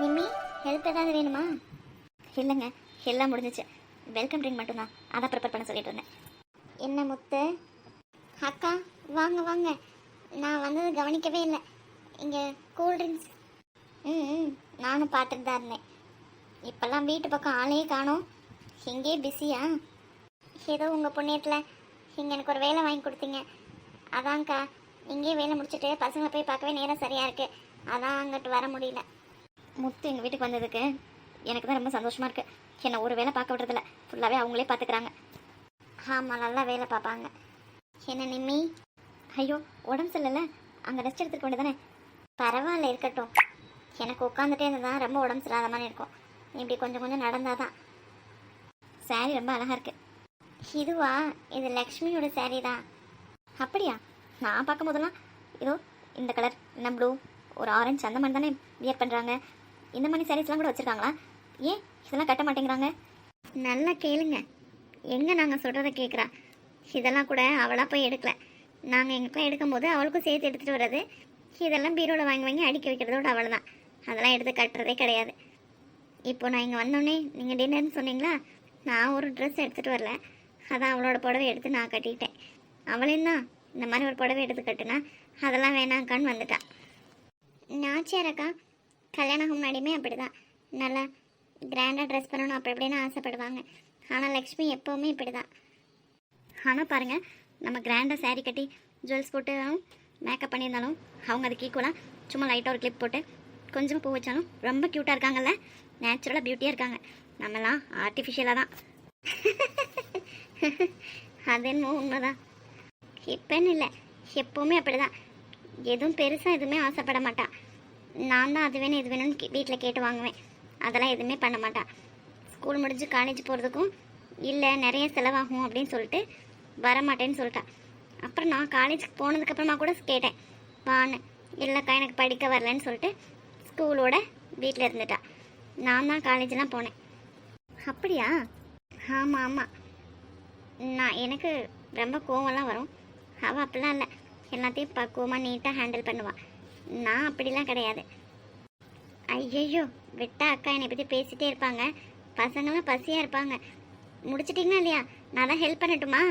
Nimmi, help ஏதாவது வேணுமா? இல்லைங்க, எல்லாம் முடிஞ்சிச்சு. வெல்கம் ட்ரிங்க் மட்டும்தான், அதை ப்ரிப்பேர் பண்ண சொல்லிட்டு இருந்தேன். என்ன முத்து? அக்கா வாங்க வாங்க, நான் வந்தது கவனிக்கவே இல்லை. இங்கே கூல்ட்ரிங்க்ஸ். ம், நானும் பார்த்துட்டு தான் இருந்தேன். இப்போல்லாம் வீட்டு பக்கம் ஆளே காணோம். இங்கே பிஸியா? ஏதோ உங்கள் புண்ணியத்தில் இங்கே எனக்கு ஒரு வேலை வாங்கி கொடுத்தீங்க. அதான்க்கா, இங்கேயே வேலை முடிச்சுட்டு பசங்களை போய் பார்க்கவே நேரம் சரியாக இருக்குது. அதான் அங்கிட்டு வர முடியல. முத்து எங்கள் வீட்டுக்கு வந்ததுக்கு எனக்கு தான் ரொம்ப சந்தோஷமாக இருக்குது. என்னை ஒரு வேலை பார்க்க விடுறதில்ல, ஃபுல்லாகவே அவங்களே பார்த்துக்கிறாங்க. ஆமாம், நல்லா வேலை பார்ப்பாங்க. என்ன நிம்மி? ஐயோ, உடம்பு சரியில்லை, அங்கே ரெஸ்ட் எடுத்துக்க வேண்டியதானே? பரவாயில்ல, இருக்கட்டும். எனக்கு உட்காந்துட்டே இருந்தால் ரொம்ப உடம்பு சரியாத மாதிரி இருக்கும். இப்படி கொஞ்சம் கொஞ்சம் நடந்தால் தான். சாரீ ரொம்ப அழகாக இருக்குது. இதுவா? இது லக்ஷ்மியோட சாரீ தான். அப்படியா? நான் பார்க்கும் போதெல்லாம் இதோ இந்த கலர், என்ன ப்ளூ, ஒரு ஆரஞ்சு, அந்த மாதிரி தானே வியர் பண்ணுறாங்க. இந்த மாதிரி சாரீஸ்லாம் கூட வச்சுருக்காங்களா? ஏன் இதெல்லாம் கட்ட மாட்டேங்கிறாங்க? நல்லா கேளுங்க, எங்கே நாங்கள் சொல்கிறத கேட்குறா. இதெல்லாம் கூட அவளாக போய் எடுக்கல. நாங்கள் எங்களுக்கும் எடுக்கும்போது அவளுக்கும் சேர்த்து எடுத்துகிட்டு வர்றது. இதெல்லாம் பீரோவில் வாங்கி வாங்கி அடுக்கி வைக்கிறதோட அவள் தான். அதெல்லாம் எடுத்து கட்டுறதே கிடையாது. இப்போ நான் இங்கே வந்தோடனே நீங்கள் டின்னர்னு சொன்னீங்களா, நான் ஒரு ட்ரெஸ் எடுத்துகிட்டு வரல. அதான் அவளோட புடவை எடுத்து நான் கட்டிக்கிட்டேன். அவளையும் தான் இந்த மாதிரி ஒரு புடவை எடுத்து கட்டுனா அதெல்லாம் வேணாங்கான்னு வந்துட்டா. நாச்சியாரக்கா கல்யாணம் முன்னாடியுமே அப்படி தான் நல்லா கிராண்டாக ட்ரெஸ் பண்ணணும் அப்படி இப்படின்னு ஆசைப்படுவாங்க. ஆனால் லக்ஷ்மி எப்போவுமே இப்படி தான். ஆனால் பாருங்கள், நம்ம கிராண்டாக சாரீ கட்டி ஜுவல்ஸ் போட்டு மேக்கப் பண்ணியிருந்தாலும் அவங்க அதுக்கு ஈக்குவலாக சும்மா லைட்டாக ஒரு கிளிப் போட்டு கொஞ்சம் பூ வச்சாலும் ரொம்ப க்யூட்டாக இருக்காங்கல்ல. நேச்சுரலாக பியூட்டியாக இருக்காங்க. நம்மலாம் ஆர்டிஃபிஷியலாக தான். அது என்னமோ உண்மைதான். இப்போன்னு இல்லை, எப்போவுமே அப்படி தான். எதுவும் பெருசாக எதுவுமே ஆசைப்பட மாட்டான். நான் தான் அது வேணும் இது வேணும்னு வீட்டில் கேட்டு வாங்குவேன். அதெல்லாம் எதுவுமே பண்ண மாட்டான். ஸ்கூல் முடிஞ்சு காலேஜ் போகிறதுக்கும் இல்லை நிறைய செலவாகும் அப்படின்னு சொல்லிட்டு வரமாட்டேன்னு சொல்லிட்டான். அப்புறம் நான் காலேஜுக்கு போனதுக்கப்புறமா கூட கேட்டேன் வான்னு. இல்லைக்கா எனக்கு படிக்க வரலன்னு சொல்லிட்டு ஸ்கூலோட வீட்டில் இருந்துட்டா. நான் தான் காலேஜெலாம் போனேன். அப்படியா? ஆமாம் ஆமாம். எனக்கு ரொம்ப கோவம்லாம் வரும். அவள் அப்படிலாம் இல்லை, எல்லாத்தையும் பக்குவமாக நீட்டாக ஹேண்டில் பண்ணுவாள். நான் அப்படிலாம் கிடையாது. ஐயையோ, விட்டா அக்கா என்னை பற்றி பேசிகிட்டே இருப்பாங்க. பசங்களாம் பசியாக இருப்பாங்க. முடிச்சிட்டிங்களா இல்லையா? நான் தான் ஹெல்ப் பண்ணட்டுமா?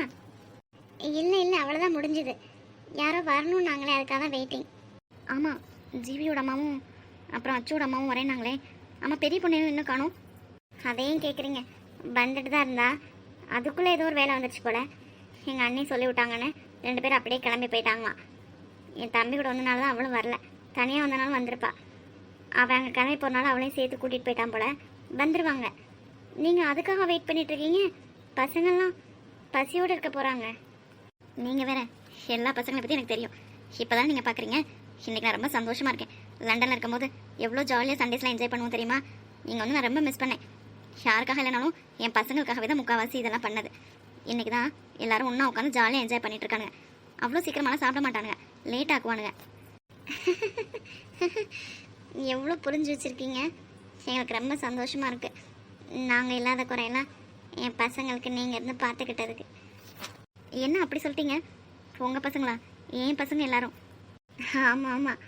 இல்லை இல்லை, அவ்வளோதான் முடிஞ்சுது. யாரோ வரணும் நாங்களே, அதுக்காக தான் வெயிட்டிங். ஆமாம், ஜீவியோட அம்மாவும் அப்புறம் அச்சோட அம்மாவும் வரேன் நாங்களே. ஆமாம், பெரிய பொண்ணு இன்னும் காணும். அதையும் கேட்குறீங்க? வந்துட்டு தான் இருந்தா, அதுக்குள்ளே ஏதோ ஒரு வேலை வந்துடுச்சு போல். எங்கள் அண்ணி சொல்லி விட்டாங்கன்னு 2 பேரும் அப்படியே கிளம்பி போயிட்டாங்களாம். என் தம்பி கூட வந்தனால தான் அவளும் வரல. தனியாக வந்தனாலும் வந்திருப்பா. அவள் அங்கே கிளம்பி போகிறனால அவளையும் சேர்த்து கூட்டிகிட்டு போயிட்டான் போல். வந்துடுவாங்க. நீங்கள் அதுக்காக வெயிட் பண்ணிகிட்ருக்கீங்க? பசங்கள்லாம் பசியோடு இருக்க போகிறாங்க. நீங்கள் வேறு, எல்லா பசங்களை பற்றி எனக்கு தெரியும். இப்போ தான் நீங்கள் பார்க்குறீங்க. இன்றைக்கி நான் ரொம்ப சந்தோஷமாக இருக்கேன். லண்டனில் இருக்கும்போது எவ்வளோ ஜாலியாக சண்டேஸ்லாம் என்ஜாய் பண்ணுவோம் தெரியுமா? நீங்கள் வந்து நான் ரொம்ப மிஸ் பண்ணேன். யாருக்காக இல்லைனாலும் என் பசங்களுக்காகவே தான் முக்கால்வாசி இதெல்லாம் பண்ணது. இன்றைக்கி தான் எல்லோரும் ஒன்றா உட்காந்து ஜாலியாக என்ஜாய் பண்ணிகிட்ருக்கானுங்க. அவ்வளோ சீக்கிரமாலாம் சாப்பிட மாட்டானுங்க, லேட் ஆக்குவானுங்க. எவ்வளோ புரிஞ்சு வச்சுருக்கீங்க. எங்களுக்கு ரொம்ப சந்தோஷமாக இருக்குது. நாங்கள் இல்லாத குறையெல்லாம் என் பசங்களுக்கு நீங்கள் இருந்து பார்த்துக்கிட்டதுக்கு. என்ன அப்படி சொல்லிட்டீங்க? உங்கள் பசங்களா? என் பசங்க எல்லாரும். ஆமாம் ஆமாம்,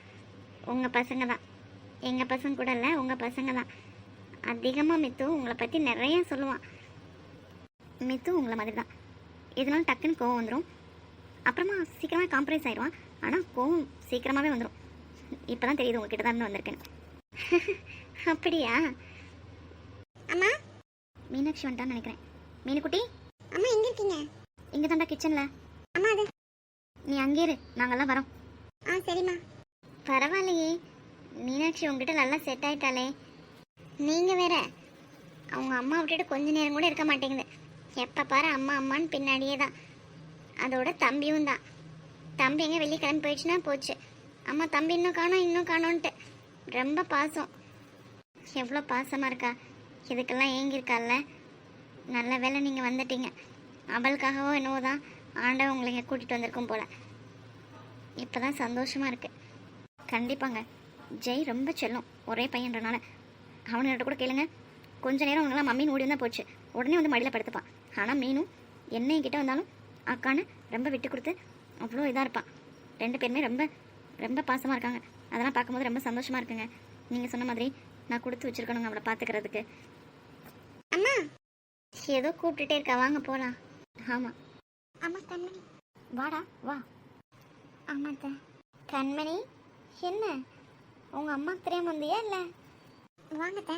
உங்கள் பசங்க தான். எங்கள் பசங்க கூட இல்லை, உங்கள் பசங்க தான். அதிகமாக மித்து உங்களை பற்றி நிறையா சொல்லுவான். மித்து உங்களை மாதிரி தான். இதனால டக்குன்னு கோவம் வந்துடும். அப்புறமா சீக்கிரமாக காம்ப்ரமைஸ் ஆயிடுவான். ஆனால் கோவம் சீக்கிரமாகவே வந்துடும். இப்போ தான் தெரியுது உங்ககிட்ட தான் வந்திருக்கேன். அப்படியா? அம்மா, மீனாட்சி வந்துட்டான்னு நினைக்கிறேன். மீனுக்குட்டி, அம்மா எங்கே இருக்கீங்க? இங்கே தாண்டா கிச்சனில். அம்மா அது நீ அங்கே இரு, நாங்கள்லாம் வரோம். ஆ சரிம்மா. பரவாயில்லையே, மீனாட்சி உங்ககிட்ட நல்லா செட் ஆயிட்டாலே. நீங்கள் வேற, அவங்க அம்மா விட்டுட்டு கொஞ்ச நேரம் கூட இருக்க மாட்டேங்குது. எப்போ பாரு அம்மா அம்மான்னு பின்னாடியே தான். அதோட தம்பியும் தான். தம்பி எங்கே வெளியே கிளம்பி போயிடுச்சுன்னா போச்சு. அம்மா தம்பி இன்னும் காணோன்ட்டு ரொம்ப பாசம். எவ்வளோ பாசமாக இருக்கா. இதுக்கெல்லாம் ஏங்கியிருக்கால. நல்ல வேலை நீங்கள் வந்துட்டீங்க. அவளுக்காகவோ என்னவோ தான் ஆண்டவன் உங்களை இங்கே கூட்டிகிட்டு வந்திருக்கும் போல். இப்போ தான் சந்தோஷமாக இருக்குது. கண்டிப்பாங்க. ஜெய் ரொம்ப செல்லும், ஒரே பையன்றனால. அவனுங்கிட்ட கூட கேளுங்க, கொஞ்சம் நேரம் அவங்களாம் மம்மின்னு ஓடி வந்தால் போச்சு. உடனே வந்து மடியில் படுத்துப்பான். ஆனால் மீனும் என்ன என்கிட்ட வந்தாலும் அக்கான்னு ரொம்ப விட்டு கொடுத்து அவ்வளோ இதாக இருப்பான். 2 பேருமே ரொம்ப ரொம்ப பாசமாக இருக்காங்க. அதெல்லாம் பார்க்கும்போது ரொம்ப சந்தோஷமாக இருக்குங்க. நீங்கள் சொன்ன மாதிரி நான் கொடுத்து வச்சிருக்கணுங்க அவளை பார்த்துக்கிறதுக்கு. அம்மா ஏதோ கூப்பிட்டுட்டே இருக்கா, வாங்க போகலாம். ஆமாம். அம்மா கண்மணி வாடா வா. ஆமாத்த. கண்மணி என்ன உங்கள் அம்மாவுக்கு தெரியாம வந்தியா இல்லை? வாங்கத்த.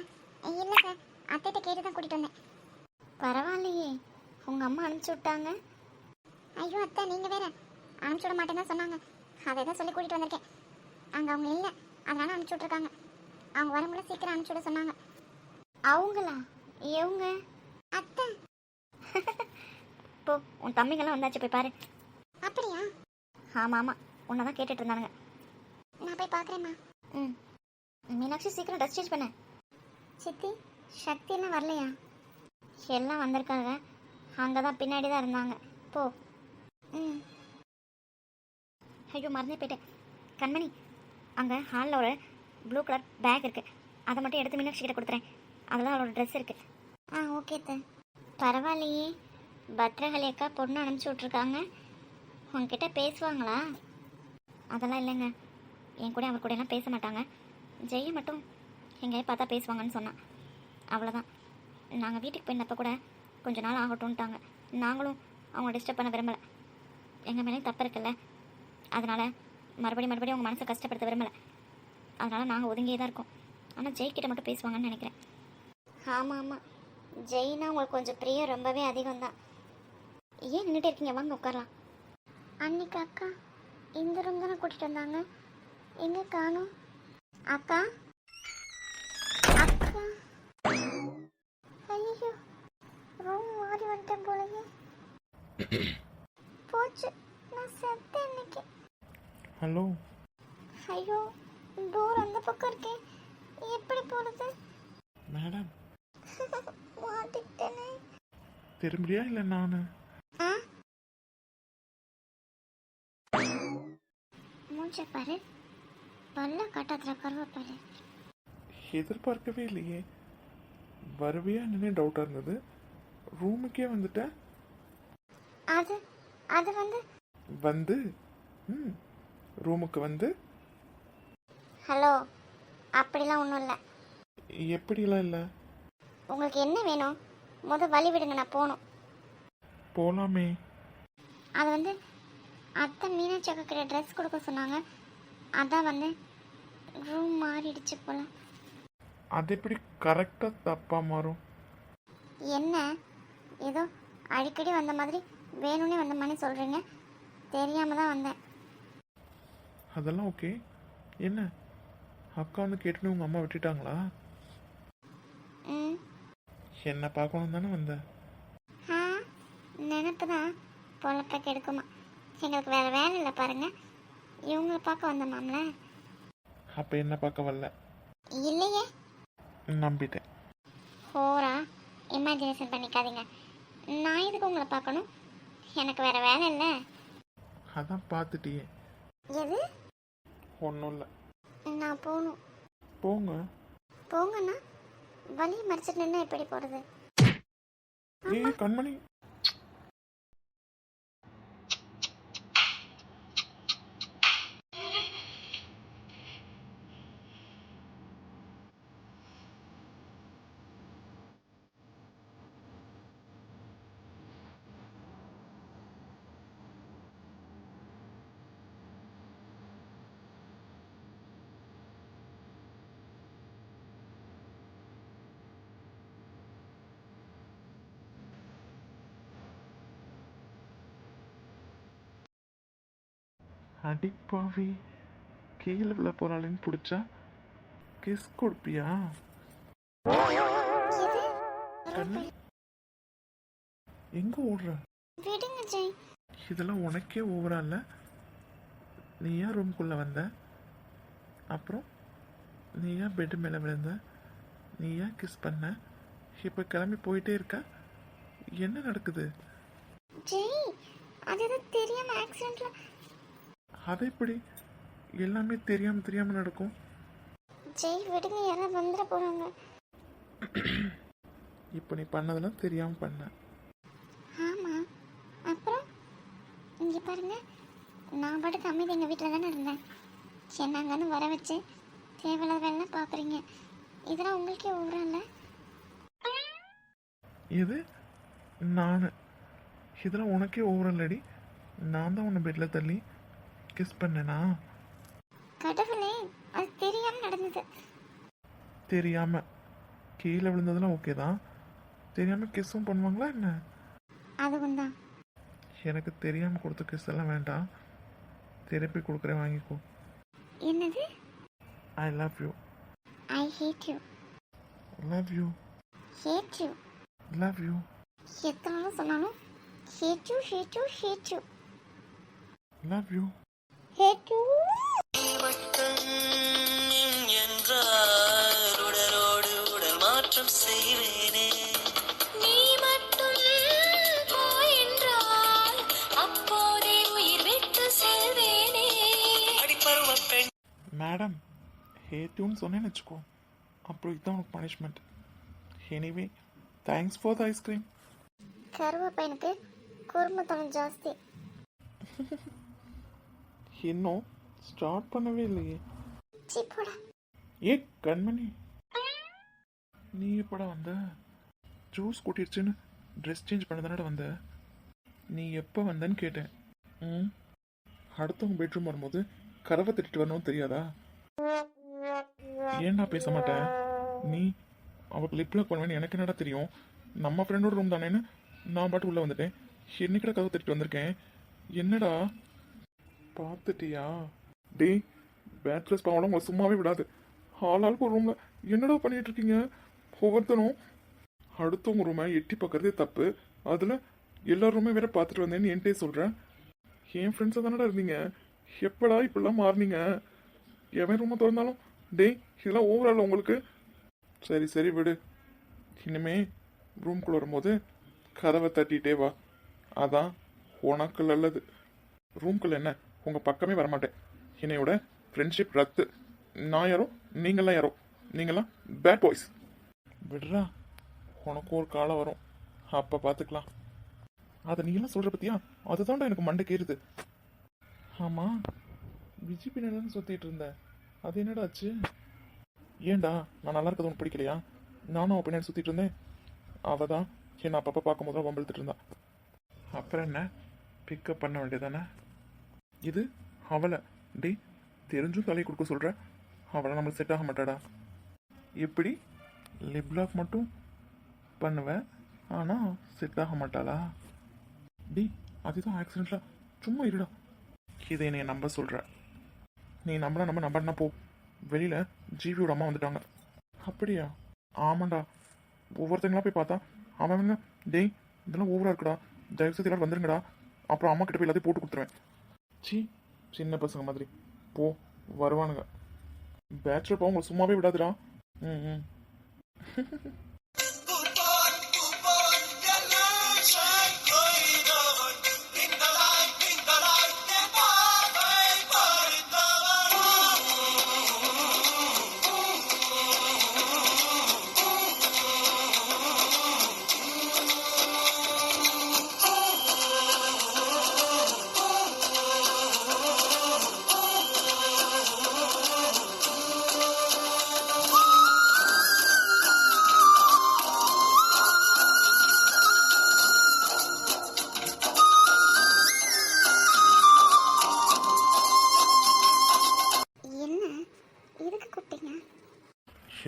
இல்லை சார், அத்தைகிட்ட கேட்டு தான் கூட்டிகிட்டு வந்தேன். பரவாயில்லையே, உங்கள் அம்மா அனுப்பிச்சி விட்டாங்க. ஐயோ அத்தை, நீங்கள் வேற அனுப்பிச்சி விட மாட்டேன்னு தான் சொன்னாங்க. அதை தான் சொல்லி கூட்டிகிட்டு வந்திருக்கேன். அங்கே அவங்க இல்லை, அதனால அனுப்பிச்சி விட்ருக்காங்க. அவங்க வரும்போது சீக்கிரம் அனுப்பிச்சி விட சொன்னாங்க. அவங்களா? எவங்க? அத்தை. போ, உன் தம்பிங்கெல்லாம் வந்தாச்சு, போய் பாரு. அப்படியா? ஆமாம் ஆமாம், உன்னை தான் கேட்டுட்டு இருந்தானுங்க. நான் போய் பார்க்குறேம்மா. ம். மீனாட்சி சீக்கிரம் ட்ரெஸ் சேஞ்ச் பண்ண. சித்தி சக்தியெல்லாம் வரலையா? எல்லாம் வந்திருக்காங்க, அங்கே தான் பின்னாடி தான் இருந்தாங்க. போ. ம். ஐயோ மறந்தே போயிட்டேன். கண்மணி, அங்கே ஹாலில் ஒரு ப்ளூ கலர் பேக் இருக்குது, அதை மட்டும் எடுத்து மீனாட்சி கிட்ட கொடுத்துறேன். அதெல்லாம் அவளோட ட்ரெஸ் இருக்குது. ஆ ஓகே சார். பரவாயில்லையே, பத்ரகாளி அக்கா பொண்ணு அனுப்பிச்சி விட்ருக்காங்க. உங்ககிட்ட பேசுவாங்களா? அதெல்லாம் இல்லைங்க, என் கூட அவர் கூடலாம் பேச மாட்டாங்க. ஜெயை மட்டும் எங்கேயும் பார்த்தா பேசுவாங்கன்னு சொன்னான், அவ்வளோதான். நாங்கள் வீட்டுக்கு போயிருந்தப்போ கூட கொஞ்ச நாள் ஆகட்டும்ட்டாங்க. நாங்களும் அவங்க டிஸ்டர்ப் பண்ண விரும்பலை. எங்கள் மேலேயும் தப்பு இருக்குல்ல, அதனால் மறுபடியும் அவங்க மனசை கஷ்டப்படுத்த விரும்பலை. அதனால் நாங்கள் ஒதுங்கியே தான் இருக்கோம். ஆனால் ஜெய்கிட்ட மட்டும் பேசுவாங்கன்னு நினைக்கிறேன். ஆமாம் ஆமாம், ஜெய்னா உங்களுக்கு கொஞ்சம் பிரியம் ரொம்பவே அதிகம்தான். ஏன் நின்றுட்டு இருக்கீங்க, வாங்க உட்காரலாம். அன்னைக்கு அக்கா இந்த ரூம் தானே கூட்டிகிட்டு வந்தாங்க, எங்கே காணும்? அக்கா அக்கா, ஐயோ ரூம் மாறி வந்துட்டேன் போலயே. போச்சு, நான் செத்தேன் இன்னைக்கு. ஹலோ. ஐயோ டோர் அந்த பக்கம் இருக்கே, எப்படி போறது? மேடம் மாட்டிக்கிட்டேனே. திரும்பியா இல்லை நான்? மூஞ்ச பாரு, பல்ல காட்டாத்துல கருவப்பாரு. எதிர்பார்க்கவே இல்லையே, வருவியா என்னன்னே டவுட்டாக இருந்தது. ரூமுக்கே வந்துட்டேன். அது அது வந்து ரூமுக்கு வந்து ஹலோ, அப்படிலாம் ஒன்றும் இல்லை. எப்படிலாம் இல்லை? உங்களுக்கு என்ன வேணும்? வழி விடுங்க, நான் போகணும். போகலாமே. அது அத்தை மீனாட்சி அக்கா கிட்ட ட்ரெஸ் கொடுக்க சொன்னாங்க, அதான் ரூம் மாறிடுச்சு போல. அது எப்படி கரெக்டாக தப்பாக மாறும்? என்ன ஏதோ அடிக்கடி வந்த மாதிரி வேணும்னே வந்த மாதிரி சொல்கிறீங்க? தெரியாமல் தான் வந்தேன். அதெல்லாம் ஓகே. என்ன அக்கா வந்து கேட்டுன்னு உங்கள் அம்மா விட்டுட்டாங்களா? ம். என்ன பார்க்கணும் தானே வந்தேன். ஆ, நினப்பு தான் பொழப்ப கெடுக்குமா. எங்களுக்கு வேறு வேலை இல்லை பாருங்க, இவங்களை பார்க்க வந்தோமாம்ல. அப்போ என்ன பார்க்க வரல? இல்லையே. நம்பிட்டேன். ஹோரா இமேஜினேஷன் பண்ணிக்காதீங்க. நான் எதுக்கு உங்களை பார்க்கணும்? எனக்கு வேறு வேலை இல்லை. அதான் பார்த்துட்டியே. எது? ஒன்றும் இல்லை. நான் போகணும். போங்க. போங்கண்ணா, வழியை மறைச்சிட்டு நின்று எப்படி போகிறது? ஏய் கண்மணி. அடிப்பாவி, கீழே விழ போறாளேன்னு பிடிச்சா கிஸ் கொடுப்பியா? கண்ணு எங்க ஓடுற? விடுங்க ஜெய். இதெல்லாம் உனக்கே ஓவரா இல்ல? நீ ஏன் ரூம்குள்ள வந்த? அப்புறம் நீ ஏன் பெட் மேல விழுந்த? நீ ஏன் கிஸ் பண்ண? இப்ப கிளம்பி போயிட்டே இருக்க, என்ன நடக்குது? ஜெய், அது தெரியாம ஆக்சிடென்ட்ல. அது எப்படி எல்லாமே தெரியாம நடக்கும்? ஜெய் விடுங்க, யாராவது வந்துட போறாங்க. இப்போ நீ பண்ணதெல்லாம் தெரியாம பண்ண. ஆமா, அப்புறம் இங்க பாருங்க, நான் பாட்டுக்கு அமைதி எங்கள் வீட்டில் தானே இருந்தேன். என்னங்கன்னு வர வச்சு தேவையில்லாத வேலைலாம் பார்க்குறீங்க. இதெல்லாம் உங்களுக்கே ஓவரா இல்லை? இது நான் இதெல்லாம் உனக்கே ஓவரல்லடி. நான் தான் உன்னை பெட்டில் தள்ளி கிஸ் பண்ணேனா? கடவுளே, அது தெரியாம நடந்தது. தெரியாமல் கீழே விழுந்ததெல்லாம் ஓகே தான், தெரியாமல் கிஸ்ஸும் பண்ணுவாங்களா என்ன? அதுவும் தான். எனக்கு தெரியாமல் கொடுத்த கிஸ் எல்லாம் வேண்டாம், திருப்பி கொடுக்குறேன், வாங்கிக்கோ. என்னது? I love you. I hate you. Love you. Hate you. Love you. எத்தனை நாள் சொன்னாலும் hate you hate you hate you love you. Hate you. என்றால் உடலோடு உடல் மாற்றம் செய்வேனே. நீ மட்டும் போ என்றால் அப்போதே உயிர் விட்டு செல்வேனே. அடிப்பருவ பெண். மேடம், ஹேட்யூன்னு சொன்னேன்னு வச்சுக்கோ, அப்புறம் இதுதான் உனக்கு punishment. Anyway, thanks for the ice cream. கருவ பையனுக்கு குறும்புத்தனம் ஜாஸ்தி. இன்னும் ஸ்டார்ட் பண்ணவே இல்லையே. சீப்போடா. ஏ கண்மணி, நீ எப்படா வந்த? ஜூஸ் கூட்டிடுச்சுன்னு ட்ரெஸ் சேஞ்ச் பண்ண தானடா வந்த? நீ எப்போ வந்தேன்னு கேட்டேன். அடுத்தவங்க பெட்ரூம் வரும்போது கதவை தட்டிட்டு வரணும்னு தெரியாதா? ஏன்டா பேச மாட்டேன்? நீ அவளுக்கு லிப்லாக் பண்ணுவேன்னு எனக்கு என்னடா தெரியும்? நம்ம ஃப்ரெண்டோட ரூம் தானேன்னு நான் பாட்டு உள்ளே வந்துட்டேன். என்னைக்கிட்ட கதவை தட்டிட்டு வந்திருக்கேன். என்னடா பார்த்துட்டியா? டேய், பேட்லஸ் பாவம் உங்களை சும்மாவே விடாது. ஆளாளுக்கு ஒரு ரூமில் என்னடா பண்ணிட்டு இருக்கீங்க? ஒவ்வொருத்தனும் அடுத்தவங்க ரூமை எட்டி பார்க்கறதே தப்பு. அதில் எல்லா ரூமே வேற பார்த்துட்டு வந்தேன்னு என்கிட்டே சொல்கிறேன். என் ஃப்ரெண்ட்ஸாக தானடா இருந்தீங்க, எப்படா இப்படிலாம் மாறினீங்க? எவன் ரூமை திறந்தாலும் டேய் இதெல்லாம் ஓவரால் உங்களுக்கு. சரி சரி விடு, இனிமே ரூம்குள்ளே வரும்போது கதவை தட்டிகிட்டே வா, அதான் உனக்கு நல்லது. ரூம்குள்ளே என்ன உங்கள் பக்கமே வரமாட்டேன். என்னையோட ஃப்ரெண்ட்ஷிப் ரத்து. நான் யாரோ நீங்களாம் யாரோ, நீங்களாம் பேட் பாய்ஸ். விடுறா, உனக்கு ஒரு காலம் வரும், அப்போ பார்த்துக்கலாம். அதை நீங்களாம் சொல்கிற பற்றியா? அதுதான்டா எனக்கு மண்டை கேறுது. ஆமாம், விஜய் பின்னாடி தானே சுற்றிட்டு இருந்தேன், அது என்னடா ஆச்சு? ஏன்டா நான் நல்லா இருக்கிறது உனக்கு பிடிக்கலையா? நானும் அவள் பின்னாடி சுற்றிட்டு இருந்தேன். அவள் தான் என்னை அப்பப்போ பார்க்கும்போது தான் வம்பிழுத்துட்டு இருந்தா. அப்புறம் என்ன, பிக்கப் பண்ண வேண்டியதானே? இது அவளை டே தெரிஞ்சும் தலையை கொடுக்க சொல்கிற. அவளை நம்மளுக்கு செட் ஆக மாட்டாடா. எப்படி லிப்லாக் மட்டும் பண்ணுவேன், ஆனால் செட் ஆக மாட்டாளா? டி அதுதான் ஆக்சிடெண்ட்டில், சும்மா இருடா. இதை என்னை நம்ப சொல்கிற. நீ நம்பனா நம்பனா போ. வெளியில் ஜீவியோட அம்மா வந்துட்டாங்க. அப்படியா? ஆமாண்டா. ஒவ்வொருத்தங்களாம் போய் பார்த்தா அவன் டேய் இதெல்லாம் ஓவராக இருக்குடா, தயவுசெய்து எல்லாரும் வந்துருங்கடா, அப்புறம் அம்மா கிட்ட போய் எல்லாத்தையும் போட்டு கொடுத்துருவேன். சி சின்ன பசங்க மாதிரி போ, வருவானுங்க. பேச்சுலர் போ, உங்களை சும்மாவே விடாதுடா. ம்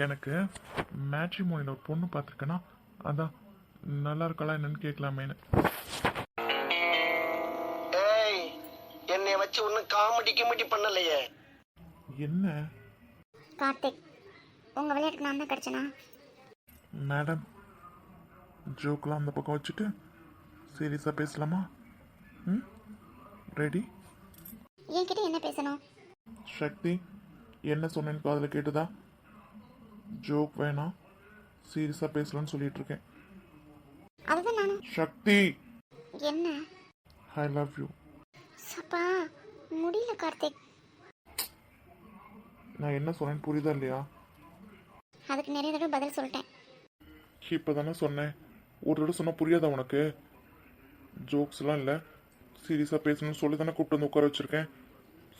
எனக்கு மேட்ரிமோனியில் ஒரு பொண்ணு பார்த்துருக்கேன்னா, அதான் நல்லா இருக்கலாம் என்னன்னு கேட்கலாமேன்னு. ஏய், என்னை வச்சு ஒன்னும் காமெடி பண்ணலையே. என்ன கார்த்திக், உங்க விளையாட்டுக்கு நான் தான் கிடைச்சனா? மேடம், ஜோக்கெலாம் அந்த பக்கம் வச்சுட்டு சீரியஸாக பேசலாமா? ரெடி? என்கிட்ட என்ன பேசணும்? சக்தி, என்ன சொன்னேன்னு காதில் கேட்டுதா? ஜோக் வேணாம், சீரியஸாக பேசலான்னு சொல்லிட்டு இருக்கேன். அதுதான் நானும். சக்தி, என்ன? ஐ லவ் யூ. சப்பா முடியல கார்த்திக். நான் என்ன சொன்னேன்னு புரியுதா இல்லையா? அதுக்கு நிறைய தடவை பதில் சொல்லிட்டேன். இப்போ தானே சொன்னேன், ஒரு தடவை சொன்னால் புரியாதா உனக்கு? ஜோக்ஸ்லாம் இல்லை, சீரியஸாக பேசணும்னு சொல்லி தானே கூப்பிட்டு வந்து உட்கார வச்சுருக்கேன்.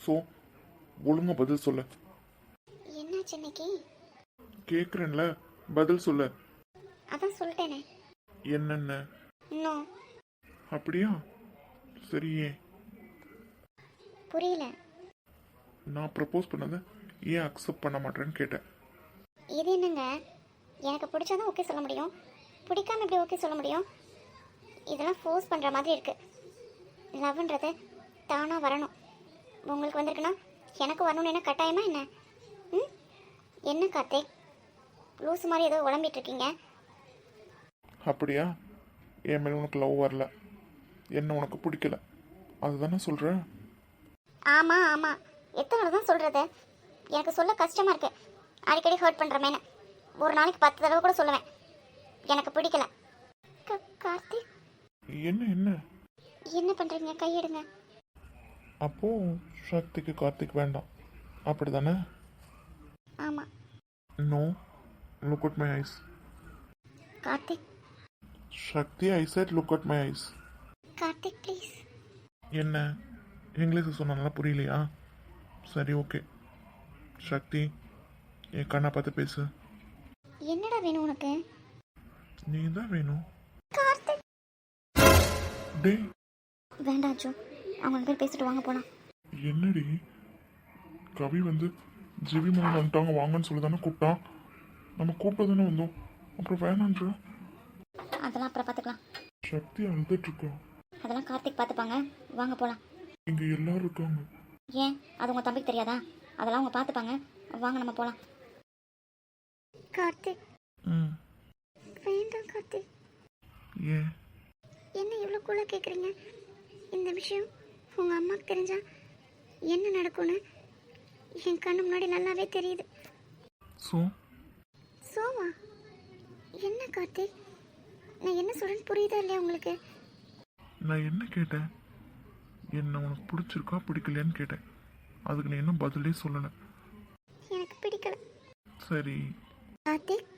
ஸோ ஒழுங்காக பதில் சொல்லு. என்னாச்சு இன்னைக்கு? கேட்குறேன்ல, பதில் சொல்லு. அதான் சொல்லிட்டேனே. என்னென்ன? இன்னும் அப்படியா? சரியே. புரியல. நான் ப்ரப்போஸ் பண்ணதை ஏன் அக்செப்ட் பண்ண மாட்டேன்னு கேட்டேன். இது என்னங்க, எனக்கு பிடிச்சாதான் ஓகே சொல்ல முடியும், பிடிக்காம எப்படி ஓகே சொல்ல முடியும்? இதெல்லாம் ஃபோர்ஸ் பண்ணுற மாதிரி இருக்குது. லவ்ன்றது தானாக வரணும். உங்களுக்கு வந்திருக்குன்னா எனக்கு வரணும்னு என்ன கட்டாயமா என்ன? ம், என்ன கார்த்திக், லூஸ் மாதிரி ஏதோ உழம்பிட்டு இருக்கீங்க. அப்படியா? என் மேலே உனக்கு லவ் வரல, என்ன உனக்கு பிடிக்கல, அதுதானே சொல்கிறேன். ஆமாம் ஆமாம், எத்தனை தடவை தான் சொல்கிறது? எனக்கு சொல்ல கஷ்டமாக இருக்குது. அடிக்கடி ஹர்ட் பண்ணுறமேனு ஒரு நாளைக்கு 10 தடவை கூட சொல்லுவேன் எனக்கு பிடிக்கல. கார்த்திக், என்ன என்ன என்ன பண்ணுறீங்க? கையெடுங்க. அப்போ சக்திக்கு கார்த்திக் வேண்டாம், அப்படி தானே? ஆமாம். No, look at my eyes. Karthik, Sakthi, I said look at my eyes. Karthik please. என்ன இங்கிலீஷ் சொன்னால புரியலையா? சரி, ஓகே. சக்தி, என் கண்ணை பார்த்து பேசு. என்னடா வேணும் உனக்கு? நீ தான் வேணும். கார்த்திக், டேய், வேண்டாம் அச்சோ, அவங்க 2 பேர் பேசிட்டு வாங்க போலாம். என்னடி கவி வந்து ஜிவி மேலே வந்துட்டாங்க வாங்கன்னு சொல்லி தானே கூப்பிட்டான். நம்ம கூப்பிட்டு தானே வந்தோம், அப்புறம் வேணான்ற. அதெல்லாம் அப்புறம் பார்த்துக்கலாம். சக்தி அழுதுட்டு இருக்கோம். அதெல்லாம் கார்த்திக் பார்த்துப்பாங்க, வாங்க போகலாம். இங்க எல்லாரும் இருக்காங்க. ஏன் அது உங்கள் தம்பிக்கு தெரியாதா? அதெல்லாம் அவங்க பார்த்துப்பாங்க, வாங்க நம்ம போகலாம். கார்த்திக், ம், வேண்டாம் கார்த்திக். ஏன்? என்ன இவ்வளோ கூலாக கேட்குறீங்க? இந்த விஷயம் உங்கள் அம்மாவுக்கு தெரிஞ்சா என்ன நடக்கும்னு என் கண்ணு முன்னாடி நல்லாவே தெரியுது. ஸோ சோவா? என்ன கார்த்திக், நான் என்ன சொல்கிறேன்னு புரியுதா இல்லையா உங்களுக்கு? நான் என்ன கேட்டேன்? என்ன உனக்கு பிடிச்சிருக்கா பிடிக்கலையான்னு கேட்டேன். அதுக்கு நீ இன்னும் பதிலே சொல்லலை. எனக்கு பிடிக்கல. சரி கார்த்திக்,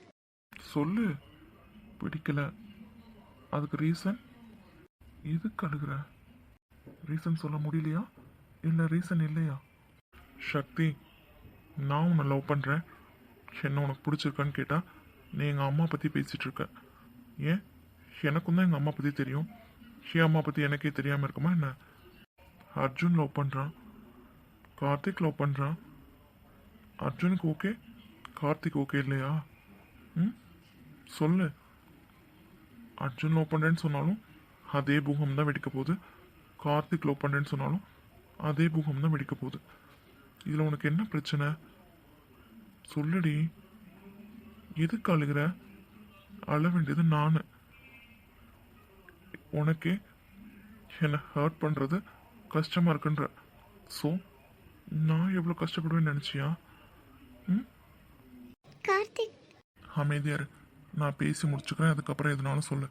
சொல்லு. பிடிக்கல, அதுக்கு ரீசன்? எதுக்கு அழுகுற? ரீசன் சொல்ல முடியலையா இல்லை ரீசன் இல்லையா? சக்தி, நான் உன்னை லவ் பண்ணுறேன், என்ன உனக்கு பிடிச்சிருக்கான்னு கேட்டால் நீ எங்கள் அம்மா பற்றி பேசிகிட்டு இருக்க. ஏன்? எனக்கும் தான் எங்கள் அம்மா பற்றி தெரியும், என் அம்மா பற்றி எனக்கே தெரியாமல் இருக்குமா என்ன? அர்ஜுன் லவ் பண்ணுறான், கார்த்திக் லவ் பண்ணுறான். அர்ஜுனுக்கு ஓகே, கார்த்திக் ஓகே இல்லையா? ம், சொல்லு. அர்ஜுன் லவ் பண்ணுறேன்னு சொன்னாலும் அதே பூகம் தான் வெடிக்க போகுது, கார்த்திக் லவ் பண்ணுறேன்னு சொன்னாலும் அதே பூகம் தான் வெடிக்க போகுது. இதில் உனக்கு என்ன பிரச்சனை? சொல்லுடி. எதுக்கு அழுகிற? அழ வேண்டியது நான். உனக்கே என்னை ஹர்ட் பண்ணுறது கஷ்டமாக இருக்குன்ற. ஸோ நான் எவ்வளோ கஷ்டப்படுவேன்னு நினச்சியா? ம், கார்த்திக், அமைதியாரு. நான் பேசி முடிச்சுக்கிறேன், அதுக்கப்புறம் எதுனாலும் சொல்லு.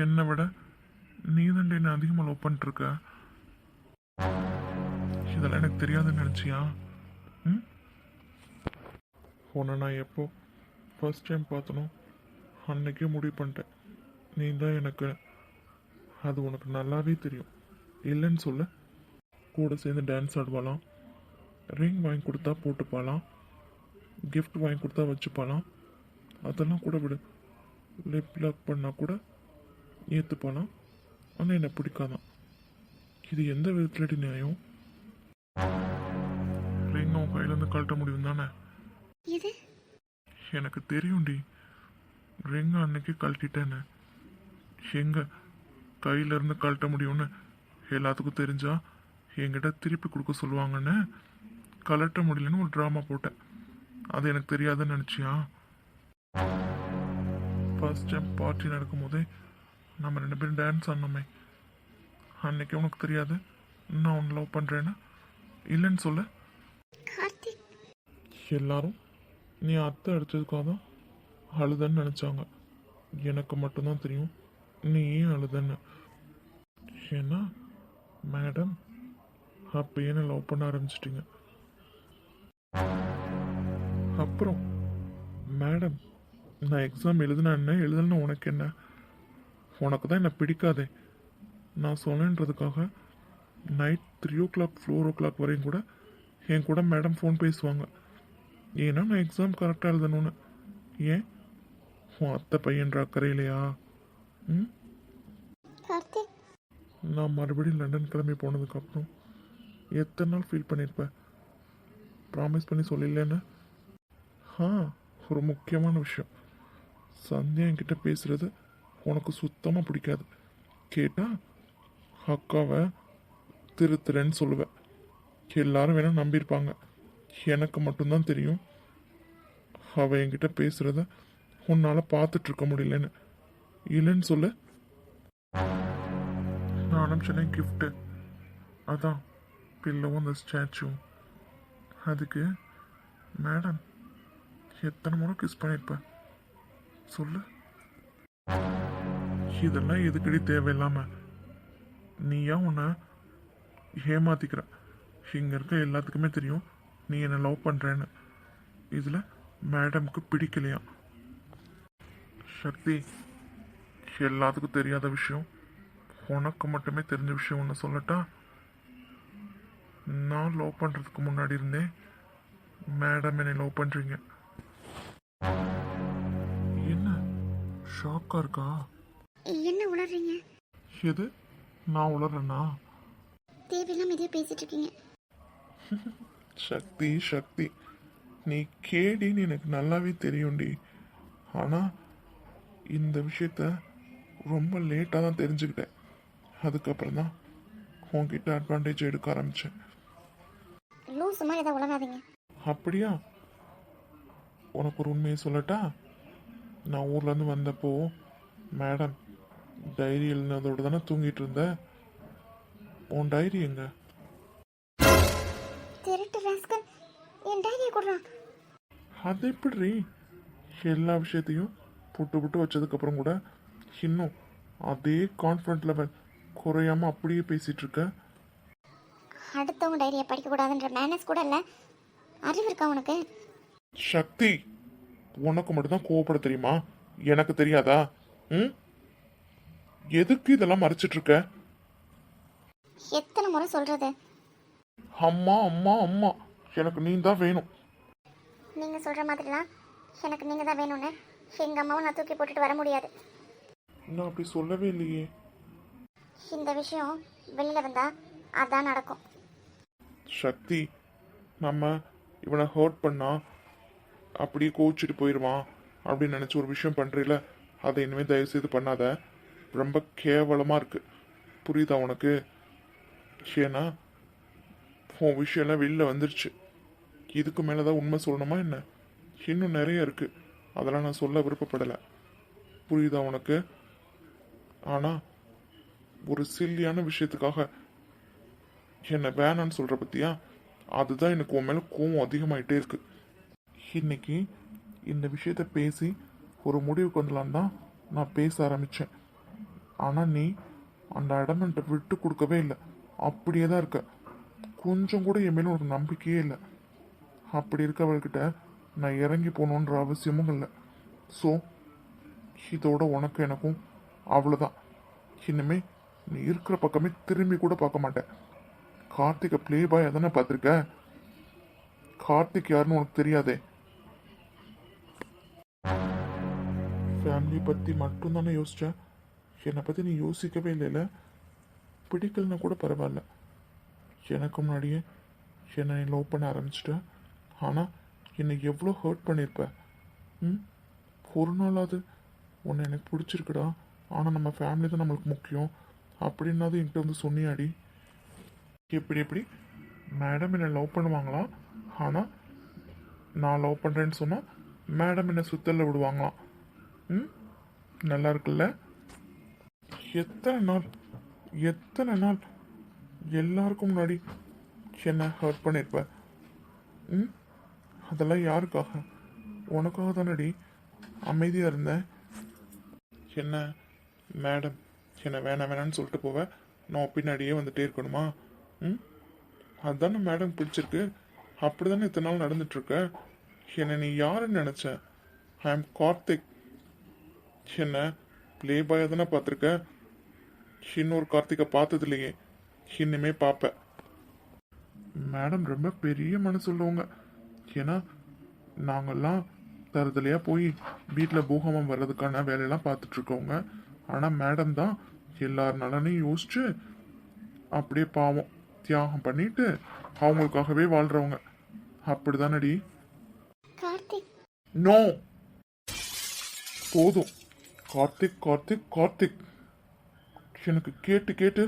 என்னை விட நீ தான் என்னை அதிகமாக லவ் பண்ணிட்டுருக்க. இதெல்லாம் எனக்கு தெரியாதுன்னு நினச்சியா? ம், உன்னை நான் எப்போ ஃபர்ஸ்ட் டைம் பார்த்தனோ அன்னைக்கே முடிவு பண்ணிட்டேன், நீ தான் எனக்கு. அது உனக்கு நல்லாவே தெரியும். இல்லைன்னு சொல்ல. கூட சேர்ந்து டான்ஸ் ஆடுவாளாம், ரிங் வாங்கி கொடுத்தா போட்டுப்பாலாம், gift வாங்கி கொடுத்தா வச்சுப்பாலாம். அதெல்லாம் கூட விடு, லிப் லாக் பண்ணால் கூட ஏற்றுப்பாலாம். ஆனால் என்னை பிடிக்காதான். இது எந்த விதத்துலடி நியாயம்? ரிங் அவன் கையிலேருந்து கழட்ட முடியும் தானே? இது எனக்கு தெரியும்டி, ரிங் அன்னைக்கு கழட்டிட்டேன்னு. எங்க கையிலேருந்து கழட்ட முடியும்னு எல்லாத்துக்கும் தெரிஞ்சா என்கிட்ட திருப்பி கொடுக்க சொல்லுவாங்கன்னு கழட்ட முடியலன்னு ஒரு ட்ராமா போட்டேன். அது எனக்கு தெரியாதுன்னு நினச்சியா? ஃபர்ஸ்ட் டைம் பார்ட்டி நடக்கும்போதே நம்ம 2 பேரும் டான்ஸ் ஆடணுமே, அன்னைக்கு உனக்கு தெரியாது நான் உன்னை லவ் பண்ணுறேன்னு? இல்லைன்னு சொல்ல. கார்த்திக், எல்லாரும் நீ அத்தை அடித்ததுக்காக தான் அழுதன்னு நினச்சாங்க. எனக்கு மட்டும்தான் தெரியும் நீ ஏன் அழுதன்னு. ஏன்னா மேடம் அப்போ என்ன லவ் பண்ண ஆரம்பிச்சிட்டிங்க. அப்புறம் மேடம் நான் எக்ஸாம் எழுதுனா என்ன எழுதலன்னா உனக்கு என்ன? உனக்கு தான் என்னை பிடிக்காதே. நான் சொன்னேன்றதுக்காக நைட் 3 o'clock 4 o'clock வரையும் கூட என் கூட மேடம் ஃபோன் பேசுவாங்க. ஏன்னா நான் எக்ஸாம் கரெக்டாக எழுதணும்னு. ஏன் உன் அத்தை பையன்ற அக்கறையிலையா? ம் கார்த்திக், நான் மறுபடியும் லண்டன் கிளம்பி போனதுக்கப்புறம் எத்தனை நாள் ஃபீல் பண்ணியிருப்பேன்? ப்ராமிஸ் பண்ணி சொல்லிடலன்னு. ஒரு முக்கியமான விஷயம். சந்தியா என்கிட்ட பேசுகிறது உனக்கு சுத்தமாக பிடிக்காது. கேட்டால் அக்காவை திருத்துறேன்னு சொல்லுவேன். எல்லாரும் வேணால் நம்பியிருப்பாங்க. எனக்கு மட்டும்தான் தெரியும் அவள் என்கிட்ட பேசுகிறத உன்னால் பார்த்துட்ருக்க முடியலன்னு. இல்லைன்னு சொல்லு. நான் அனுப்பிச்சேனே கிஃப்ட்டு, அதான் பில்லவும் அந்த ஸ்டாச்சு. அதுக்கு மேடம் எத்தனை முறை கிஸ் பண்ணியிருப்பேன் சொல்லு. இதெல்லாம் எதுக்கடி தேவையில்லாம நீயா உன்னை ஏமாத்திக்கிற. இங்க இருக்க எல்லாத்துக்குமே தெரியும் நீ என்னை லவ் பண்றேன்னு. இதுல மேடம்க்கு பிடிக்கலையா? சக்தி, எல்லாத்துக்கும் தெரியாத விஷயம் உனக்கு மட்டுமே தெரிஞ்ச விஷயம் ஒன்று சொல்லட்டா? நான் லவ் பண்றதுக்கு முன்னாடி இருந்தே மேடம் என்னை லவ் பண்றீங்க. என்ன ஷாக்கா இருக்கா? என்ன உளறீங்க? எது நான் உளறேன்னா? தேவையில்லாம இதே பேசிட்டு இருக்கீங்க. சக்தி சக்தி, நீ கேடின்னு எனக்கு நல்லாவே தெரியும்டி. ஆனால் இந்த விஷயத்த ரொம்ப லேட்டாக தான் தெரிஞ்சுக்கிட்டேன். அதுக்கப்புறம் தான் உன்கிட்ட அட்வான்டேஜ் எடுக்க ஆரம்பித்தேன். லூஸ் மாதிரி ஏதாவது உளறாதீங்க. அப்படியா? உனக்கு ஒரு உண்மையை சொல்லட்டா? நான் ஊர்லேருந்து வந்தப்போ மேடம் டைரி எழுதினதோடு தானே தூங்கிட்டு இருந்த. உன் டைரி எங்க? திருட்டு ராஸ்கல், என் டைரியை கொடுறான். அது எப்படி? எல்லா விஷயத்தையும் புட்டு புட்டு வச்சதுக்கப்புறம் கூட இன்னும் அதே கான்ஃபிடன்ட் லெவல் குறையாம அப்படியே பேசிட்டு இருக்க. அடுத்தவங்க டைரியை படிக்கக்கூடாதுன்ற மேனஸ் கூட இல்லை. அறிவு இருக்கா உனக்கு? சக்தி, உனக்கு மட்டும்தான் கோவப்பட தெரியுமா? எனக்கு தெரியாதா? ம் எதுக்கு இதெல்லாம் மறைச்சிட்டு இருக்க? எத்தனை முறை சொல்றது? அம்மா அம்மா அம்மா, எனக்கு நீ தான் வேணும். நீங்க சொல்ற மாதிரிலாம் எனக்கு நீங்க தான் வேணும்னு எங்க அம்மாவை நான் தூக்கி போட்டுட்டு வர முடியாது. நான் அப்படி சொல்லவே இல்லையே. இந்த விஷயம் வெளியில வந்தா அதான் நடக்கும். சக்தி, நம்ம இவனை ஹர்ட் பண்ணா அப்படியே கோச்சிட்டு போயிடுவான் அப்படின்னு நினச்சி ஒரு விஷயம் பண்ணுறீல, அதை இனிமேல் தயவுசெய்து பண்ணாத. ரொம்ப கேவலமாக இருக்கு. புரியுதா உனக்கு? ஏன்னா உன் விஷயம்லாம் வெளில வந்துருச்சு. இதுக்கு மேலே தான் உண்மை சொல்லணுமா என்ன? இன்னும் நிறைய இருக்கு, அதெல்லாம் நான் சொல்ல விருப்பப்படலை. புரியுதா உனக்கு? ஆனால் ஒரு சில்லியான விஷயத்துக்காக என்னை வேணான்னு சொல்கிற பத்தியா, அதுதான் எனக்கு உன் மேலே கோவம் அதிகமாயிட்டே இருக்கு. இன்னைக்கு இந்த விஷயத்த பேசி ஒரு முடிவுக்கு வந்துடலான்னு தான் நான் பேச ஆரம்பித்தேன். ஆனால் நீ அந்த அடமெண்ட்டை விட்டு கொடுக்கவே இல்லை. அப்படியே தான் இருக்க. கொஞ்சம் கூட என் மேலே ஒரு நம்பிக்கையே இல்லை. அப்படி இருக்கவள்கிட்ட நான் இறங்கி போகணுன்ற அவசியமும் இல்லை. ஸோ இதோட உனக்கு எனக்கும் அவ்வளோதான். இனிமே நீ இருக்கிற பக்கமே திரும்பி கூட பார்க்க மாட்டேன். கார்த்திகை ப்ளே பாய் தானே பார்த்துருக்க. கார்த்திக் யாருன்னு உனக்கு தெரியாதே. ஃபேமிலி பற்றி மட்டும்தானே யோசிச்சேன். என்னை பற்றி நீ யோசிக்கவே இல்லைல்ல. பிடிக்கலன்னா கூட பரவாயில்ல. எனக்கு முன்னாடியே என்னை நீ லவ் பண்ண ஆரம்பிச்சிட்ட. ஆனால் என்னை எவ்வளோ ஹர்ட் பண்ணியிருப்ப. ஒரு நாளாவது உன்னை எனக்கு பிடிச்சிருக்குடா, ஆனால் நம்ம ஃபேமிலி தான் நம்மளுக்கு முக்கியம் அப்படின்னாவது என்கிட்ட வந்து சொன்னியாடி. எப்படி மேடம் என்னை லவ் பண்ணுவாங்களாம், ஆனால் நான் லவ் பண்ணுறேன்னு சொன்னால் மேடம் என்னை சுத்தலில் விடுவாங்களாம். நல்லா இருக்குல்ல? எத்தனை நாள் எல்லாருக்கும் முன்னாடி என்னை ஹர்ட் பண்ணியிருப்ப. அதெல்லாம் யாருக்காக? உனக்காக தானடி அமைதியாக இருந்தேன். என்ன மேடம் என்னை வேணான்னு சொல்லிட்டு போவேன், நான் பின்னாடியே வந்துட்டே இருக்கணுமா? அதுதானே மேடம் பிடிச்சிருக்கு. அப்படி தானே இத்தனை நாள் நடந்துட்டுருக்க. என்னை நீ யாருன்னு நினச்ச? ஐ ஆம் கார்த்திக். என்ன ப்ளே பாயை தானே பார்த்துருக்க. இன்னொரு கார்த்திகை பார்த்தது இல்லையே, இன்னுமே பார்ப்பேன். மேடம் ரொம்ப பெரிய மனசு உள்ளவங்க. ஏன்னா நாங்கள்லாம் தருதலையாக போய் வீட்டில் பூகம்பம் வர்றதுக்கான வேலையெல்லாம் பார்த்துட்ருக்கோங்க. ஆனால் மேடம் தான் எல்லார் நலனையும் யோசிச்சு அப்படியே பாவம் தியாகம் பண்ணிட்டு அவங்களுக்காகவே வாழ்கிறவங்க. அப்படிதானடி? கார்த்திக் நோ, போதும். கார்த்திக் கார்த்திக் கார்த்திக் எனக்கு கேட்டு கேட்டு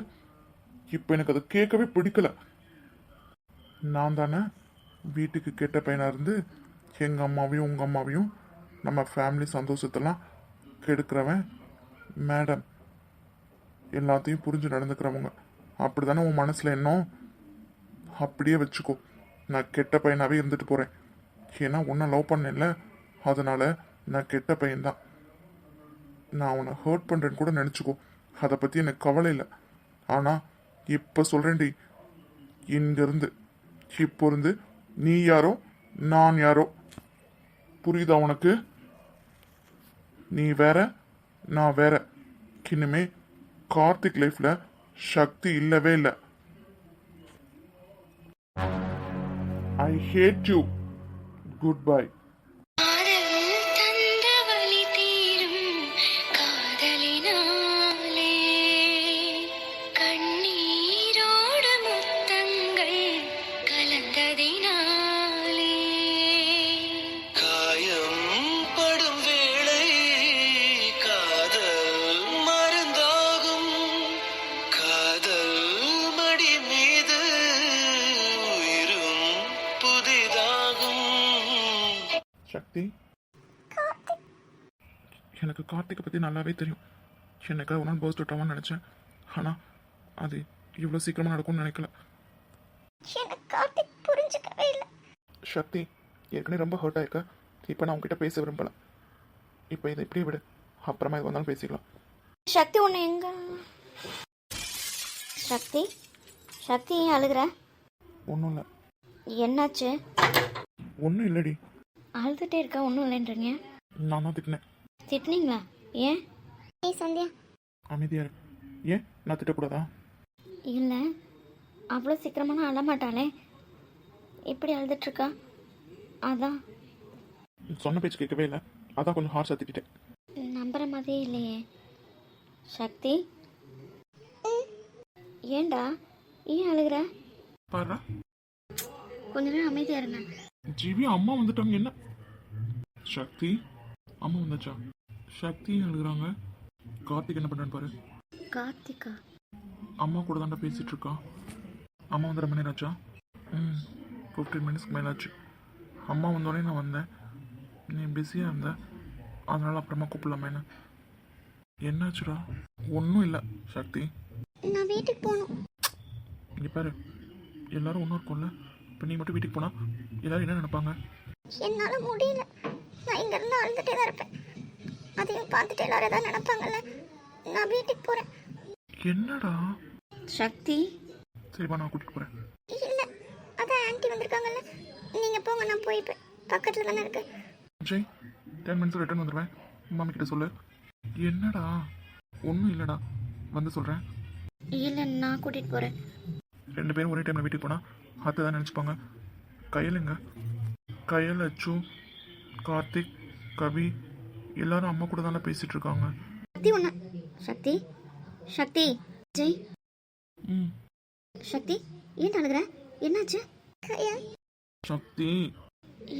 இப்போ எனக்கு அதை கேட்கவே பிடிக்கல. நான் தானே வீட்டுக்கு கெட்ட பையனாக இருந்து எங்கள் அம்மாவையும் உங்கள் அம்மாவையும் நம்ம ஃபேமிலி சந்தோஷத்தெல்லாம் கெடுக்கிறவன். மேடம் எல்லாத்தையும் புரிஞ்சு நடந்துக்கிறவங்க. அப்படி தானே உன் மனசில் எண்ணம்? அப்படியே வச்சுக்கோ. நான் கெட்ட பையனாகவே இருந்துட்டு போகிறேன். ஏன்னா உன்னை லவ் பண்ணல, அதனால் நான் கெட்ட பையன்தான். நான் உன்னை ஹர்ட் பண்ணுறேன்னு கூட நினச்சிக்கோ, அதை பற்றி எனக்கு கவலை இல்லை. ஆனால் இப்போ சொல்கிறேன்டி, இங்கிருந்து இப்போ இருந்து நீ யாரோ நான் யாரோ, புரியுதா உனக்கு? நீ வேற நான் வேற. இனிமே கார்த்திக் லைஃப்பில் சக்தி இல்லவே இல்லை. ஐ ஹேட் யூ. Good bye. காதல் தந்த வலி தீரும் காதலினாலே கண்ணீரோடு முத்தங்கள் கலந்ததினாலே காயம் படும் வேளை காதல் மருந்தாகும் காதல் மடி மீது உயிரும் புதிதாகும். சக்தி, எனக்கு கார்த்திகை பற்றி நல்லாவே தெரியும். எனக்கு ஒரு நாள் பர்ஸ்ட் விட்டாவான்னு நினச்சேன். ஆனால் அது இவ்வளோ சீக்கிரமாக நடக்கும்னு நினைக்கல. எனக்கு கார்த்திக் புரிஞ்சுக்கவே இல்லை. சக்தி, ஏற்கனவே ரொம்ப ஹர்ட் ஆயிருக்க. இப்போ நான் உங்ககிட்ட பேச விரும்பலை. இப்போ இதை இப்படியே விடு, அப்புறமா இது வந்தாலும் பேசிக்கலாம். சக்தி ஒன்று எங்க? சக்தி சக்தி ஏன் அழுகிற? ஒன்றும் இல்லை. என்னாச்சு? ஒன்றும் இல்லடி. அழுதுகிட்டே இருக்கா? ஒன்றும் இல்லைன்றீங்க. நான் தான் திட்டினேன். திட்டினீங்களா? ஏன்? ஏய் சந்தியா, அமைதியாக இரு. ஏன் நான் திட்டக்கூடாதா? இல்லை, அவ்வளோ சீக்கிரமான அழமாட்டாளே, இப்படி அழுதுட்ருக்கா, அதான். சொன்ன பேச்சு கேட்கவே இல்லை, அதான் கொஞ்சம் ஹார்ஷாக திட்டேன். நம்புற மாதிரியே இல்லையே. சக்தி, ஏண்டா ஏன் அழுகிற? பாரு, கொஞ்ச நேரம் அமைதியா இருங்க. ஜிவி அம்மா வந்துட்டாங்க. என்ன சக்தி, அம்மா வந்தாச்சா? சக்தி அழுகுறாங்க. கார்த்திக் என்ன பண்ணுறான்னு பாரு. கார்த்திகா? அம்மா கூட தாண்டா பேசிகிட்டு இருக்கா. அம்மா வந்து ரொம்ப நேரம் ஆச்சா? 15 மினிட்ஸ்க்கு மேலே ஆச்சு. அம்மா வந்தோடனே நான் வந்தேன். நீ பிஸியாக இருந்த, அதனால் அப்புறமா கூப்பிடலாமா? என்ன என்னாச்சுடா? ஒன்றும் இல்லை சக்தி. நான் வீட்டுக்கு போகணும். இங்கே பாரு, எல்லாரும் ஒன்றும் இருக்கும்ல. இப்போ நீ மட்டும் வீட்டுக்கு போனால் எல்லோரும் என்ன நினைப்பாங்க? என்னால் முடியல. நான் இங்கேருந்து அழுதுகிட்டே தான் இருப்பேன். அதையும் பார்த்துட்டு எல்லாரும் எதாவது நினைப்பாங்கல்ல. நான் வீட்டுக்கு போகிறேன். என்னடா சக்தி? சரிப்பா, நான் கூட்டிகிட்டு போகிறேன். இல்லை, அதான் ஆன்ட்டி வந்திருக்காங்கல்ல. நீங்கள் போங்க, நான் போய்ப்பேன். பக்கத்தில் தானே இருக்கு. ஜெய், 10 மினிட்ஸ் ரிட்டர்ன் வந்துடுவேன். மம்மி கிட்ட சொல்லு. என்னடா? ஒன்றும் இல்லைடா, வந்து சொல்கிறேன். இல்லை, நான் கூட்டிகிட்டு போகிறேன். 2 பேரும் ஒரே டைமில் வீட்டுக்கு போனால் அத்தை தான் நினச்சிப்பாங்க. கையலுங்க, கையல், அச்சு, கார்த்திக், கவி எல்லாரும் அம்மா கூட தானே பேசிகிட்டு இருக்காங்க. சக்தி ஒன்று. சக்தி சக்தி ஜெய். ம் சக்தி, ஏன் அழுகிற? என்னாச்சு? சக்தி,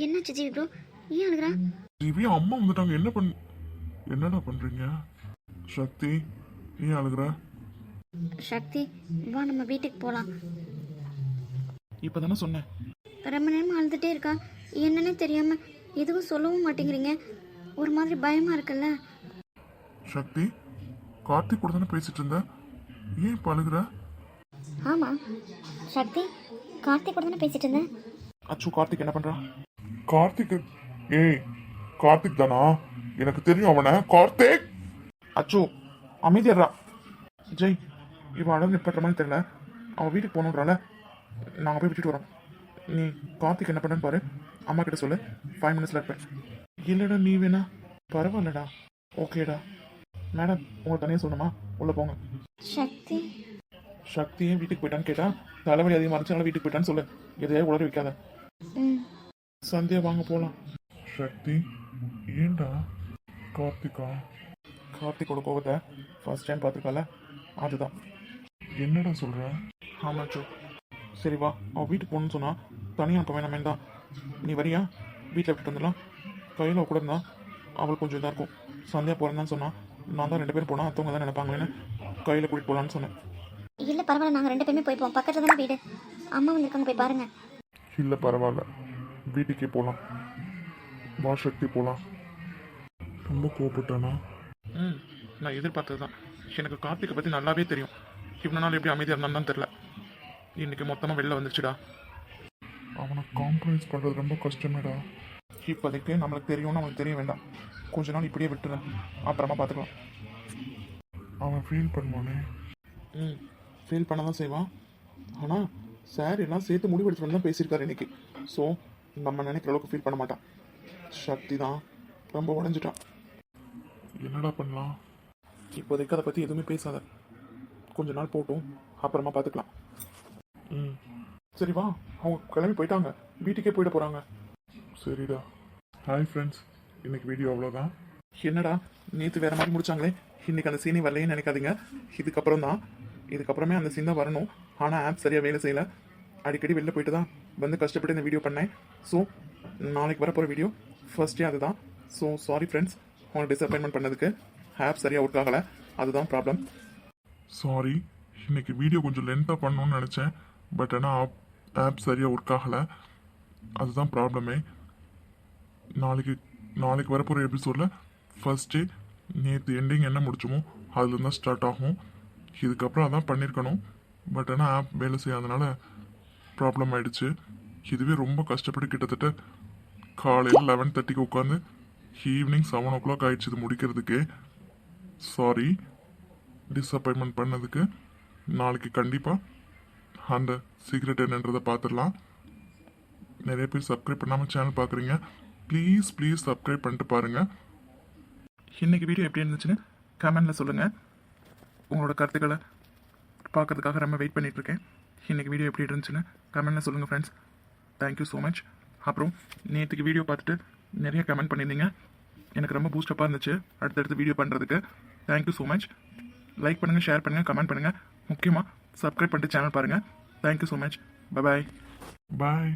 என்னாச்சு ஜீவி ப்ரோ? ஏன் அழுகிற? ஜிவி அம்மா வந்துட்டாங்க. என்னடா பண்ணுறீங்க? சக்தி, ஏன் அழுகுற? சக்தி, வா நம்ம வீட்டுக்கு போகலாம். இப்போ தானே சொன்னேன். ரொம்ப நேரமாக அழுதுகிட்டே இருக்கா. என்னன்னே தெரியாமல் எதுவும் சொல்லவும் மாட்டேங்கிறீங்க. ஒரு மாதிரி பயமாக இருக்குல்ல. சக்தி, கார்த்திக் கூட தானே பேசிட்டு இருந்த, ஏன் இப்போ அழுகுற? ஆமாம் சக்தி, கார்த்திக் கூட தானே பேசிட்டு இருந்தேன். அச்சு, கார்த்திக் என்ன பண்ணுறான்? கார்த்திக், ஏய் கார்த்திக் தானா? எனக்கு தெரியும் அவனை. கார்த்திக்! அச்சு அமைதியாடுறா. ஜெய், இவன் அழகு நிப்பாட்டுற மாதிரி தெரியல. அவன் வீட்டுக்கு போகணுன்றால நாங்கள் போய் விட்டுட்டு வரோம். நீ கார்த்திக் என்ன பண்ணுன்னு பாரு. அம்மா கிட்ட சொல்லு, 5 மினிட்ஸில் இருப்பேன். இல்லைடா, நீ வேணா? பரவாயில்லடா, ஓகேடா. மேடம், உங்களுக்கு தனியாக சொல்லணுமா? உள்ளே போங்க. சக்தி, சக்தியும் வீட்டுக்கு போயிட்டான்னு கேட்டா தலைவலி அதிகமாக இருந்துச்சு, அதனால வீட்டுக்கு போயிட்டான்னு சொல்லு. எதையாவது உளறி வைக்காத. ம் சந்தியா வாங்க போகலாம். சக்தி ஏண்டா? கார்த்திகா கார்த்திகோட கோவத்தை ஃபர்ஸ்ட் டைம் பார்த்துருக்கல, அதுதான். என்னடா சொல்கிற? ஆமாச்சோ. சரி வா, அவள் வீட்டுக்கு போகணுன்னு சொன்னா தனியாக அனுப்ப வேணாமே தான். நீ வரியா? வீட்டில் விட்டுட்டு வந்துடலாம். கையில் கூட இருந்தா அவள் கொஞ்சம் இதாக இருக்கும். சந்தியா போகிறேன்னு சொன்னா நான் தான் 2 பேரும் போனால் அத்தவங்க தான் நினைப்பாங்களேன்னு கையில் கூட்டிகிட்டு போகலான்னு சொன்னேன். இல்லை பரவாயில்ல, நாங்கள் 2 பேருமே போய்ப்போம். பக்கத்தில் தானே வீடு. அம்மா வந்திருக்காங்க, போய் பாருங்க. இல்லை பரவாயில்ல, வீட்டுக்கே போகலாம். வா சக்தி போகலாம். ரொம்ப கோவப்பட்டானா? நான் எதிர்பார்த்தது தான். எனக்கு கார்த்திகை பற்றி நல்லாவே தெரியும். இவ்வளோ நாள் எப்படி அமைதியாக இருந்தான்னு தான் தெரில. இன்னைக்கு மொத்தமாக வெளில வந்துச்சுடா. அவனை காம்ப்ரமைஸ் பண்ணுறது ரொம்ப கஷ்டமேடா. இப்போதைக்கு நம்மளுக்கு தெரியும்னு அவனுக்கு தெரிய வேண்டாம். கொஞ்ச நாள் இப்படியே விட்டுறேன், அப்புறமா பார்த்துக்கலாம். அவன் ஃபீல் பண்ணுவானே. ஃபீல் பண்ண தான் செய்வான். ஆனால் சார் எல்லாம் சேர்த்து முடிவெடுத்துட்டு தான் பேசியிருக்காரு இன்னைக்கு. ஸோ நம்ம நினைக்கிற அளவுக்கு ஃபீல் பண்ண மாட்டான். சக்தி தான் ரொம்ப உடஞ்சிட்டான். என்னடா பண்ணலாம்? இப்போதைக்கு அதை பற்றி எதுவுமே பேசாத. கொஞ்ச நாள் போட்டும், அப்புறமா பார்த்துக்கலாம். சரி வா, அவங்க கிளம்பி போயிட்டாங்க, வீட்டுக்கே போயிட போகிறாங்க. சரிடா. ஹாய் ஃப்ரெண்ட்ஸ், இன்னைக்கு வீடியோ அவ்வளோதான். என்னடா நேற்று வேறு மாதிரி முடிச்சாங்களே, இன்னைக்கு அந்த சீனே வரலைன்னு நினைக்காதீங்க. இதுக்கப்புறமே அந்த சீன் தான் வரணும். ஆனால் ஆப் சரியாக வேலை செய்யலை. அடிக்கடி வெளில போயிட்டு தான் வந்து கஷ்டப்பட்டு இந்த வீடியோ பண்ணேன். ஸோ நாளைக்கு வரப்போகிற வீடியோ ஃபர்ஸ்டே அதுதான். ஸோ சாரி ஃப்ரெண்ட்ஸ், உங்களை டிசப்பாயின்மெண்ட் பண்ணதுக்கு. ஆப் சரியாக ஒர்க் ஆகலை, அதுதான் ப்ராப்ளம். சாரி, இன்னைக்கு வீடியோ கொஞ்சம் லென்த்தாக பண்ணணும்னு நினச்சேன். பட் ஆனால் ஆப் சரியாக ஒர்க் ஆகலை, அதுதான் ப்ராப்ளமே. நாளைக்கு வரப்போகிற எபிசோடில் ஃபர்ஸ்ட் டே நேற்று எண்டிங் என்ன முடிச்சோமோ அதுலேருந்து தான் ஸ்டார்ட் ஆகும். இதுக்கப்புறம் அதான் பண்ணியிருக்கணும். பட் ஆனால் ஆப் வேலை செய்யாதனால ப்ராப்ளம் ஆகிடுச்சு. இதுவே ரொம்ப கஷ்டப்பட்டு கிட்டத்தட்ட காலையில் 11:30க்கு உட்காந்து ஈவினிங் 7 o'clock ஆகிடுச்சு இது முடிக்கிறதுக்கு. சாரி டிஸப்பாயின்மெண்ட் பண்ணதுக்கு. நாளைக்கு கண்டிப்பாக அந்த சீக்ரெட் என்னன்றதை பார்த்துடலாம். நிறைய பேர் சப்ஸ்கிரைப் பண்ணாமல் சேனல் பார்க்குறீங்க. ப்ளீஸ் சப்ஸ்கிரைப் பண்ணிட்டு பாருங்கள். இன்றைக்கி வீடியோ எப்படி இருந்துச்சுன்னு கமெண்டில் சொல்லுங்கள். உங்களோட கருத்துக்களை பார்க்கறதுக்காக ரொம்ப வெயிட் பண்ணிகிட்ருக்கேன். இன்றைக்கி வீடியோ எப்படி இருந்துச்சுன்னு கமெண்டில் சொல்லுங்கள் ஃப்ரெண்ட்ஸ். Thank you so much. அப்புறம் நேற்றுக்கு வீடியோ பார்த்துட்டு நிறைய கமெண்ட் பண்ணியிருந்தீங்க. எனக்கு ரொம்ப பூஸ்டப்பாக இருந்துச்சு அடுத்தடுத்து வீடியோ பண்ணுறதுக்கு. Thank you so much. லைக் பண்ணுங்கள், ஷேர் பண்ணுங்கள், கமெண்ட் பண்ணுங்கள். முக்கியமாக சப்ஸ்கிரைப் பண்ணிட்டு சேனல் பாருங்கள். Thank you so much. பாய்.